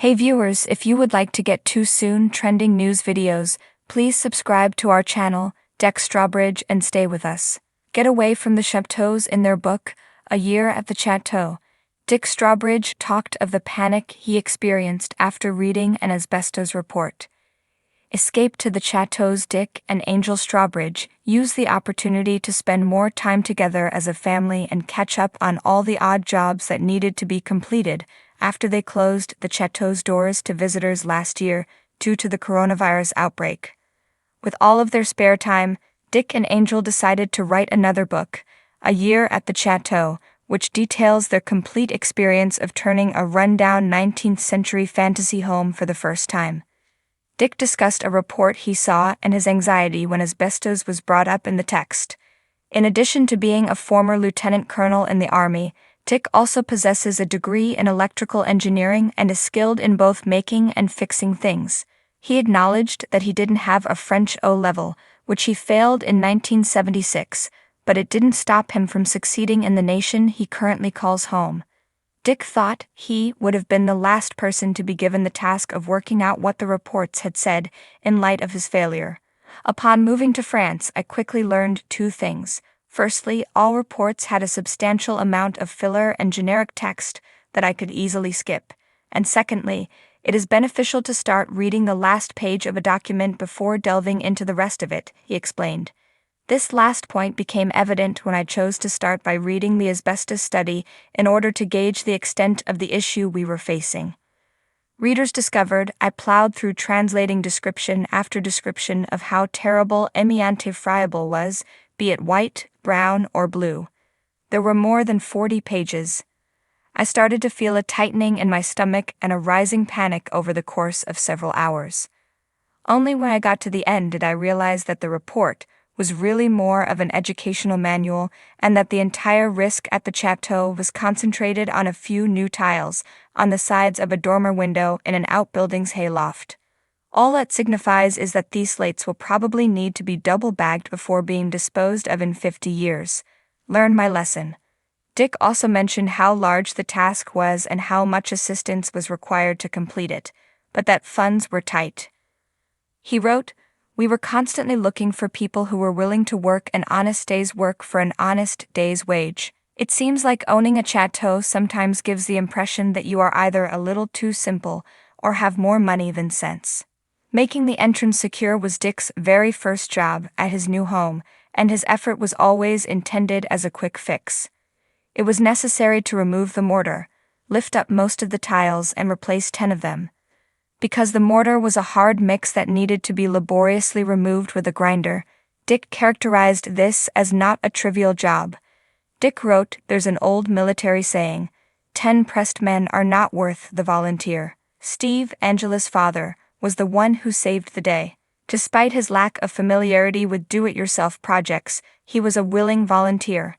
Hey viewers, if you would like to get too soon trending news videos, please subscribe to our channel, Strawbridge, and stay with us. Get away from the Chateaus in their book, A Year at the Chateau. Strawbridge talked of the panic he experienced after reading an Asbestos report. Escape to the Chateaus. Dick and Angel Strawbridge used the opportunity to spend more time together as a family and catch up on all the odd jobs that needed to be completed after they closed the Chateau's doors to visitors last year due to the coronavirus outbreak. With all of their spare time, Dick and Angel decided to write another book, A Year at the Chateau, which details their complete experience of turning a rundown 19th-century fantasy home for the first time. Dick discussed a report he saw and his anxiety when asbestos was brought up in the text. In addition to being a former lieutenant colonel in the Army, Dick also possesses a degree in electrical engineering and is skilled in both making and fixing things. He acknowledged that he didn't have a French O-level, which he failed in 1976, but it didn't stop him from succeeding in the nation he currently calls home. Dick thought he would have been the last person to be given the task of working out what the reports had said in light of his failure. Upon moving to France, I quickly learned two things. Firstly, all reports had a substantial amount of filler and generic text that I could easily skip. And secondly, it is beneficial to start reading the last page of a document before delving into the rest of it, he explained. This last point became evident when I chose to start by reading the asbestos study in order to gauge the extent of the issue we were facing. Readers discovered I plowed through translating description after description of how terrible amiante friable was, be it white, brown, or blue. There were more than 40 pages. I started to feel a tightening in my stomach and a rising panic over the course of several hours. Only when I got to the end did I realize that the report was really more of an educational manual and that the entire risk at the Chateau was concentrated on a few new tiles on the sides of a dormer window in an outbuilding's hayloft. All that signifies is that these slates will probably need to be double-bagged before being disposed of in 50 years. Learn my lesson. Dick also mentioned how large the task was and how much assistance was required to complete it, but that funds were tight. He wrote, "We were constantly looking for people who were willing to work an honest day's work for an honest day's wage. It seems like owning a chateau sometimes gives the impression that you are either a little too simple or have more money than sense." Making the entrance secure was Dick's very first job at his new home, and his effort was always intended as a quick fix. It was necessary to remove the mortar, lift up most of the tiles, and replace 10 of them. Because the mortar was a hard mix that needed to be laboriously removed with a grinder, Dick characterized this as not a trivial job. Dick wrote, "There's an old military saying, 10 pressed men are not worth the volunteer." Steve, Angela's father, was the one who saved the day. Despite his lack of familiarity with do-it-yourself projects, he was a willing volunteer.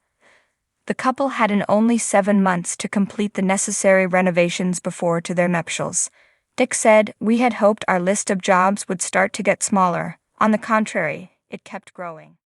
The couple had only 7 months to complete the necessary renovations before to their nuptials. Dick said, "We had hoped our list of jobs would start to get smaller. On the contrary, it kept growing."